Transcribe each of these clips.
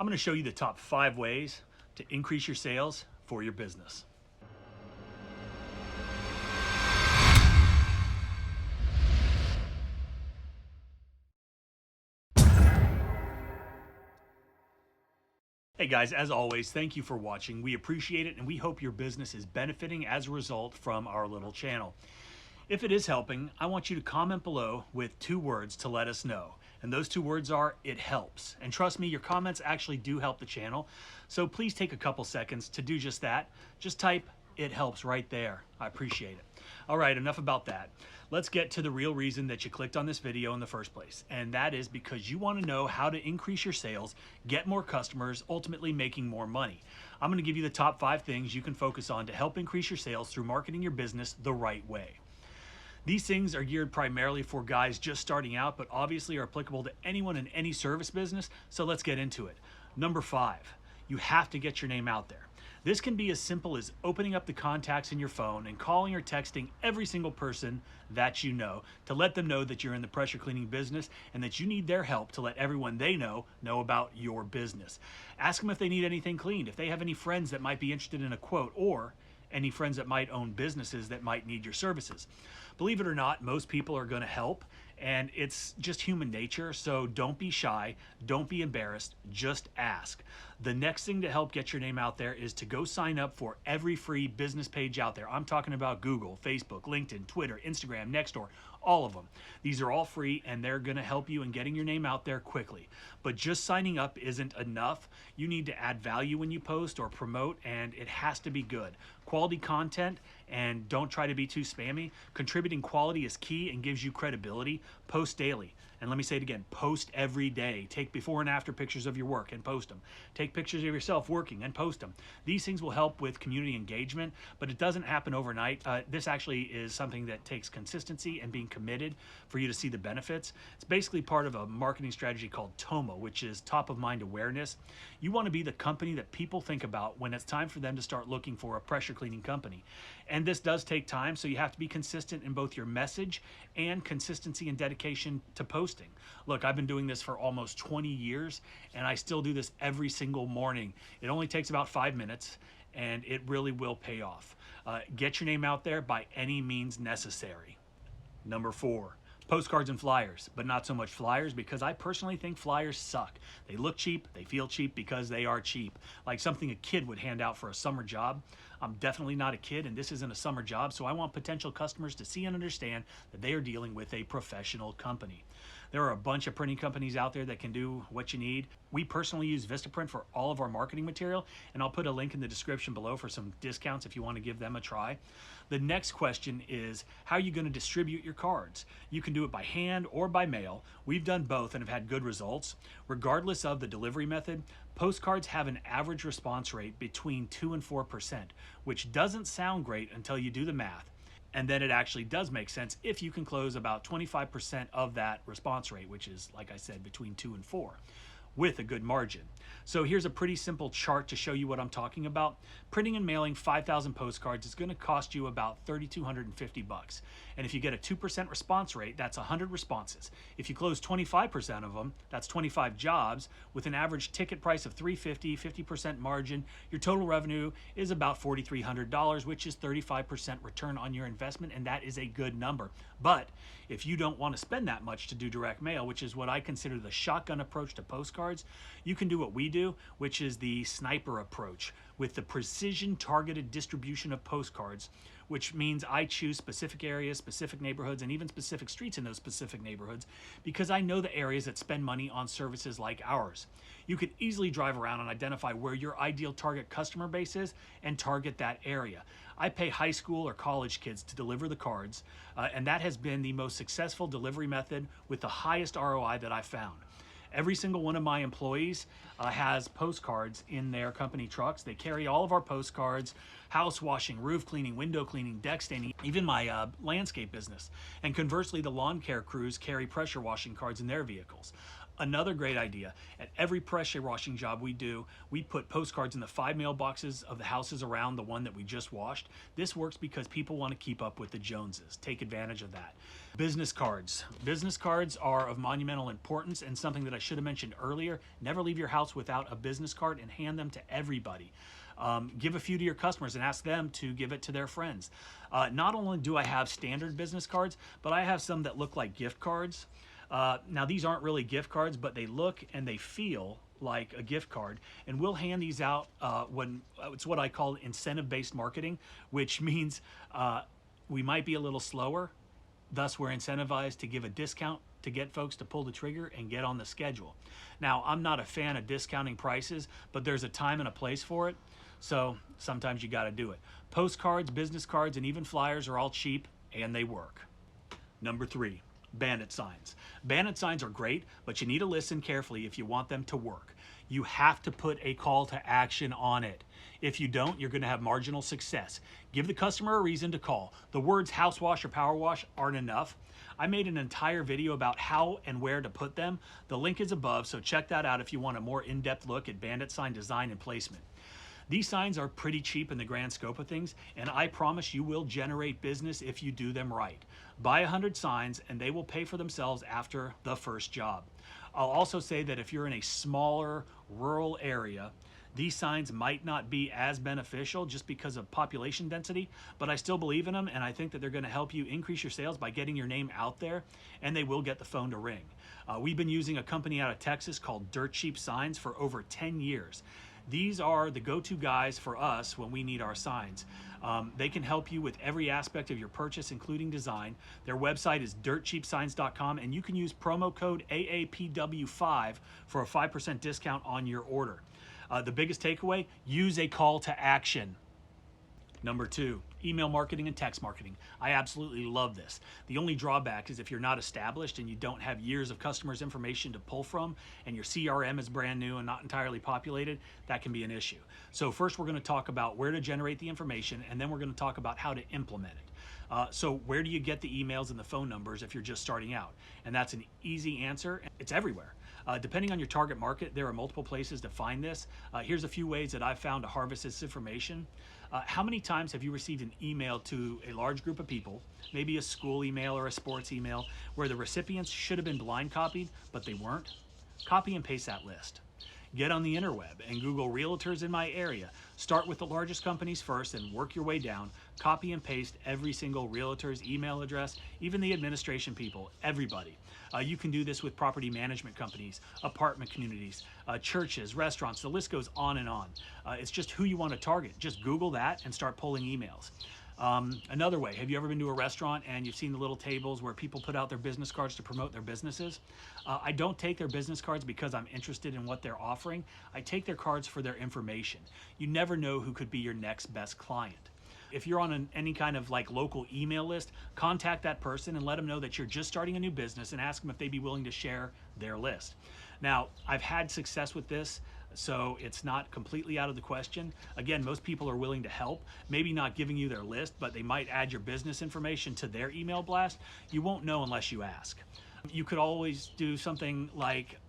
I'm going to show you the top 5 ways to increase your sales for your business. Hey guys, as always, thank you for watching. We appreciate it and we hope your business is benefiting as a result from our little channel. If it is helping, I want you to comment below with 2 words to let us know. And those 2 words are, it helps. And trust me, your comments actually do help the channel. So please take a couple seconds to do just that. Just type, it helps right there. I appreciate it. All right, enough about that. Let's get to the real reason that you clicked on this video in the first place. And that is because you want to know how to increase your sales, get more customers, ultimately making more money. I'm going to give you the top 5 things you can focus on to help increase your sales through marketing your business the right way. These things are geared primarily for guys just starting out, but obviously are applicable to anyone in any service business, so let's get into it. Number 5, you have to get your name out there. This can be as simple as opening up the contacts in your phone and calling or texting every single person that you know to let them know that you're in the pressure cleaning business and that you need their help to let everyone they know about your business. Ask them if they need anything cleaned, if they have any friends that might be interested in a quote, or any friends that might own businesses that might need your services. Believe it or not, most people are going to help, and it's just human nature, so don't be shy, don't be embarrassed, just ask. The next thing to help get your name out there is to go sign up for every free business page out there. I'm talking about Google, Facebook, LinkedIn, Twitter, Instagram, Nextdoor, all of them. These are all free and they're going to help you in getting your name out there quickly. But just signing up isn't enough. You need to add value when you post or promote, and it has to be good. Quality content, and don't try to be too spammy. Contributing quality is key and gives you credibility. Post daily. And let me say it again, post every day. Take before and after pictures of your work and post them. Take pictures of yourself working and post them. These things will help with community engagement, but it doesn't happen overnight. This actually is something that takes consistency and being committed for you to see the benefits. It's basically part of a marketing strategy called TOMA, which is top of mind awareness. You want to be the company that people think about when it's time for them to start looking for a pressure cleaning company. And this does take time, so you have to be consistent in both your message and consistency and dedication to posting. Look, I've been doing this for almost 20 years, and I still do this every single morning. It only takes about 5 minutes, and it really will pay off. Get your name out there by any means necessary. Number 4. Postcards and flyers, but not so much flyers, because I personally think flyers suck. They look cheap, they feel cheap because they are cheap. Like something a kid would hand out for a summer job. I'm definitely not a kid, and this isn't a summer job, so I want potential customers to see and understand that they are dealing with a professional company. There are a bunch of printing companies out there that can do what you need. We personally use Vistaprint for all of our marketing material, and I'll put a link in the description below for some discounts if you want to give them a try. The next question is, how are you going to distribute your cards? You can do it by hand or by mail. We've done both and have had good results. Regardless of the delivery method, postcards have an average response rate between 2 and 4%, which doesn't sound great until you do the math. And then it actually does make sense if you can close about 25% of that response rate, which is, like I said, between 2 and 4, with a good margin. So here's a pretty simple chart to show you what I'm talking about. Printing and mailing 5,000 postcards is going to cost you about $3,250. And if you get a 2% response rate, that's 100 responses. If you close 25% of them, that's 25 jobs with an average ticket price of $350, 50% margin. Your total revenue is about $4,300, which is 35% return on your investment, and that is a good number. But if you don't want to spend that much to do direct mail, which is what I consider the shotgun approach to postcards, you can do what we do, which is the sniper approach with the precision targeted distribution of postcards, which means I choose specific areas, specific neighborhoods, and even specific streets in those specific neighborhoods because I know the areas that spend money on services like ours. You could easily drive around and identify where your ideal target customer base is and target that area. I pay high school or college kids to deliver the cards, and that has been the most successful delivery method with the highest ROI that I've found. Every single one of my employees has postcards in their company trucks. They carry all of our postcards, house washing, roof cleaning, window cleaning, deck staining, even my landscape business. And conversely, the lawn care crews carry pressure washing cards in their vehicles. Another great idea, at every pressure washing job we do, we put postcards in the 5 mailboxes of the houses around the one that we just washed. This works because people want to keep up with the Joneses. Take advantage of that. Business cards. Business cards are of monumental importance and something that I should have mentioned earlier. Never leave your house without a business card and hand them to everybody. Give a few to your customers and ask them to give it to their friends. Not only do I have standard business cards, but I have some that look like gift cards. Now these aren't really gift cards, but they look and they feel like a gift card, and we'll hand these out when it's what I call incentive-based marketing, which means we might be a little slower, thus we're incentivized to give a discount to get folks to pull the trigger and get on the schedule. Now, I'm not a fan of discounting prices, but there's a time and a place for it, so sometimes you got to do it. Postcards, business cards, and even flyers are all cheap, and they work. Number 3. Bandit signs. Bandit signs are great, but you need to listen carefully if you want them to work. You have to put a call to action on it. If you don't, you're going to have marginal success. Give the customer a reason to call. The words house wash or power wash aren't enough. I made an entire video about how and where to put them. The link is above, so check that out if you want a more in-depth look at bandit sign design and placement. These signs are pretty cheap in the grand scope of things, and I promise you will generate business if you do them right. Buy 100 signs and they will pay for themselves after the first job. I'll also say that if you're in a smaller rural area, these signs might not be as beneficial just because of population density, but I still believe in them, and I think that they're going to help you increase your sales by getting your name out there, and they will get the phone to ring. We've been using a company out of Texas called Dirt Cheap Signs for over 10 years. These are the go-to guys for us when we need our signs. They can help you with every aspect of your purchase, including design. Their website is dirtcheapsigns.com, and you can use promo code AAPW5 for a 5% discount on your order. The biggest takeaway, use a call to action. Number 2, email marketing and text marketing. I absolutely love this. The only drawback is if you're not established and you don't have years of customers' information to pull from, and your CRM is brand new and not entirely populated, that can be an issue. So first we're going to talk about where to generate the information, and then we're going to talk about how to implement it. So where do you get the emails and the phone numbers if you're just starting out? And that's an easy answer. It's everywhere. Depending on your target market, there are multiple places to find this. Here's a few ways that I've found to harvest this information. How many times have you received an email to a large group of people, maybe a school email or a sports email, where the recipients should have been blind copied, but they weren't? Copy and paste that list. Get on the interweb and Google realtors in my area. Start with the largest companies first and work your way down. Copy and paste every single realtor's email address, even the administration people, everybody. You can do this with property management companies, apartment communities, churches, restaurants, the list goes on and on. It's just who you want to target. Just Google that and start pulling emails. Another way, have you ever been to a restaurant and you've seen the little tables where people put out their business cards to promote their businesses? I don't take their business cards because I'm interested in what they're offering. I take their cards for their information. You never know who could be your next best client. If you're on any kind of like local email list, contact that person and let them know that you're just starting a new business and ask them if they'd be willing to share their list. Now, I've had success with this, so it's not completely out of the question. Again, most people are willing to help, maybe not giving you their list, but they might add your business information to their email blast. You won't know unless you ask. You could always do something like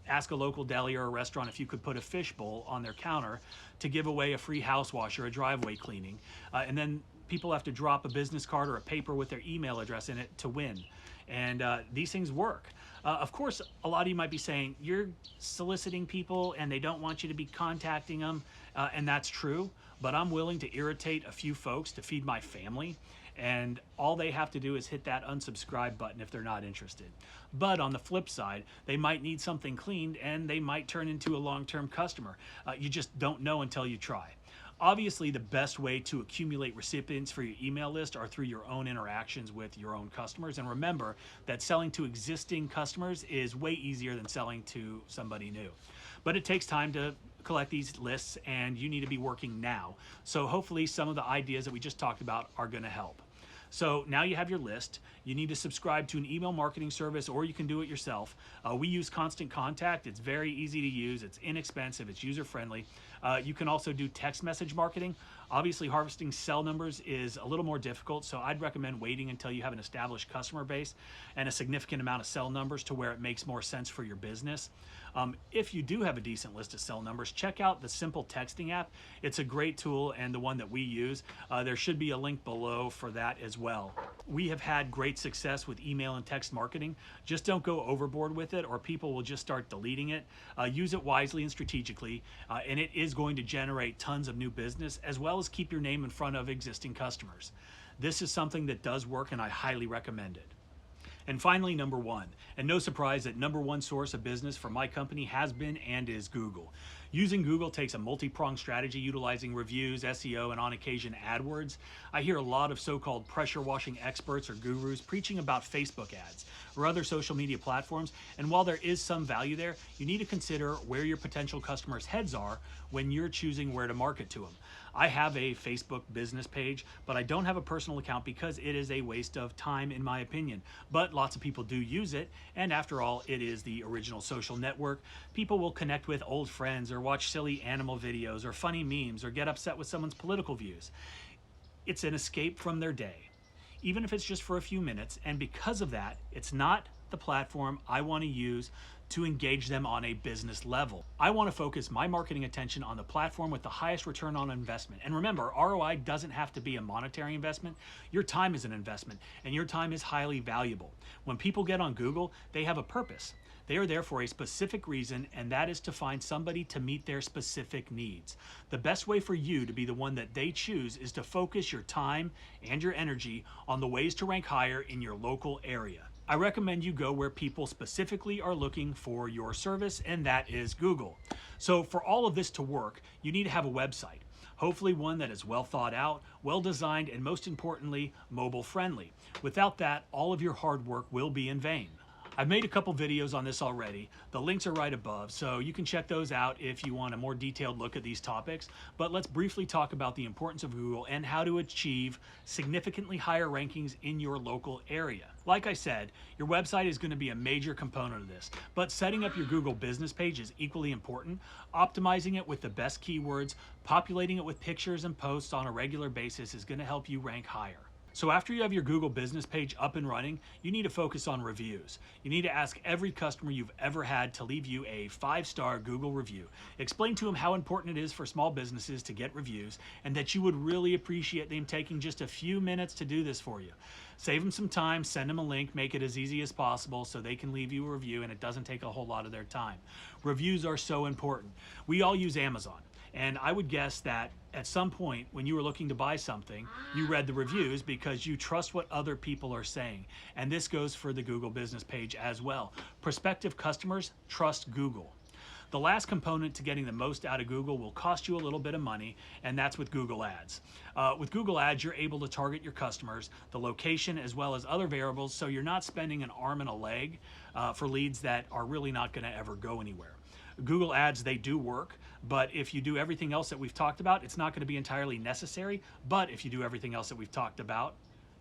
ask a local deli or a restaurant if you could put a fishbowl on their counter to give away a free house wash or a driveway cleaning. And then people have to drop a business card or a paper with their email address in it to win. And these things work. Of course, a lot of you might be saying, you're soliciting people and they don't want you to be contacting them. And that's true, but I'm willing to irritate a few folks to feed my family. And all they have to do is hit that unsubscribe button if they're not interested. But on the flip side, they might need something cleaned and they might turn into a long-term customer. You just don't know until you try. Obviously, the best way to accumulate recipients for your email list are through your own interactions with your own customers. And remember that selling to existing customers is way easier than selling to somebody new. But it takes time to collect these lists, and you need to be working now. So hopefully some of the ideas that we just talked about are going to help. So now you have your list. You need to subscribe to an email marketing service, or you can do it yourself. We use Constant Contact. It's very easy to use. It's inexpensive. It's user-friendly. You can also do text message marketing. Obviously, harvesting cell numbers is a little more difficult, so I'd recommend waiting until you have an established customer base and a significant amount of cell numbers to where it makes more sense for your business. If you do have a decent list of cell numbers, check out the Simple Texting app. It's a great tool and the one that we use. There should be a link below for that as well. We have had great success with email and text marketing. Just don't go overboard with it, or people will just start deleting it. Use it wisely and strategically, and it is going to generate tons of new business, as well as keep your name in front of existing customers. This is something that does work, and I highly recommend it. And finally, number one, and no surprise that number one source of business for my company has been and is Google. Using Google takes a multi-pronged strategy utilizing reviews, SEO, and on occasion AdWords. I hear a lot of so-called pressure washing experts or gurus preaching about Facebook ads or other social media platforms, and while there is some value there, you need to consider where your potential customers' heads are when you're choosing where to market to them. I have a Facebook business page, but I don't have a personal account because it is a waste of time in my opinion. But lots of people do use it, and after all, it is the original social network. People will connect with old friends or watch silly animal videos or funny memes or get upset with someone's political views. It's an escape from their day, even if it's just for a few minutes, and because of that, it's not the platform I want to use to engage them on a business level. I want to focus my marketing attention on the platform with the highest return on investment. And remember, ROI doesn't have to be a monetary investment. Your time is an investment, and your time is highly valuable. When people get on Google, they have a purpose. They are there for a specific reason, and that is to find somebody to meet their specific needs. The best way for you to be the one that they choose is to focus your time and your energy on the ways to rank higher in your local area. I recommend you go where people specifically are looking for your service, and that is Google. So for all of this to work, you need to have a website. Hopefully one that is well thought out, well designed, and most importantly, mobile friendly. Without that, all of your hard work will be in vain. I've made a couple videos on this already. The links are right above, so you can check those out if you want a more detailed look at these topics. But let's briefly talk about the importance of Google and how to achieve significantly higher rankings in your local area. Like I said, your website is going to be a major component of this, but setting up your Google business page is equally important. Optimizing it with the best keywords, populating it with pictures and posts on a regular basis is going to help you rank higher. So after you have your Google business page up and running, you need to focus on reviews. You need to ask every customer you've ever had to leave you a 5-star Google review. Explain to them how important it is for small businesses to get reviews, and that you would really appreciate them taking just a few minutes to do this for you. Save them some time, send them a link, make it as easy as possible so they can leave you a review, and it doesn't take a whole lot of their time. Reviews are so important. We all use Amazon. And I would guess that at some point when you were looking to buy something, you read the reviews because you trust what other people are saying. And this goes for the Google business page as well. Prospective customers trust Google. The last component to getting the most out of Google will cost you a little bit of money, and that's with Google Ads. With Google Ads, you're able to target your customers, the location, as well as other variables, so you're not spending an arm and a leg for leads that are really not going to ever go anywhere. Google Ads, they do work, but if you do everything else that we've talked about, it's not going to be entirely necessary. But if you do everything else that we've talked about,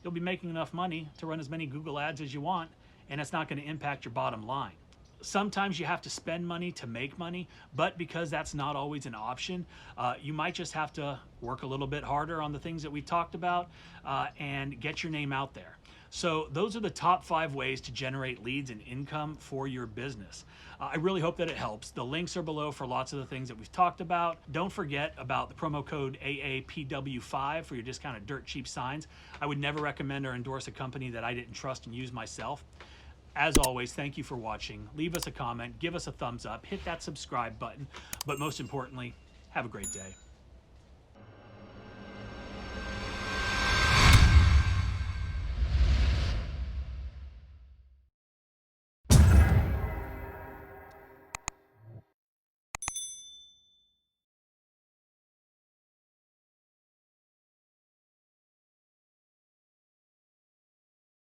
you'll be making enough money to run as many Google Ads as you want, and it's not going to impact your bottom line. Sometimes you have to spend money to make money, but because that's not always an option, you might just have to work a little bit harder on the things that we've talked about and get your name out there. So those are the top 5 ways to generate leads and income for your business. I really hope that it helps. The links are below for lots of the things that we've talked about. Don't forget about the promo code AAPW5 for your discounted dirt cheap signs. I would never recommend or endorse a company that I didn't trust and use myself. As always, thank you for watching. Leave us a comment, give us a thumbs up, hit that subscribe button, but most importantly, have a great day.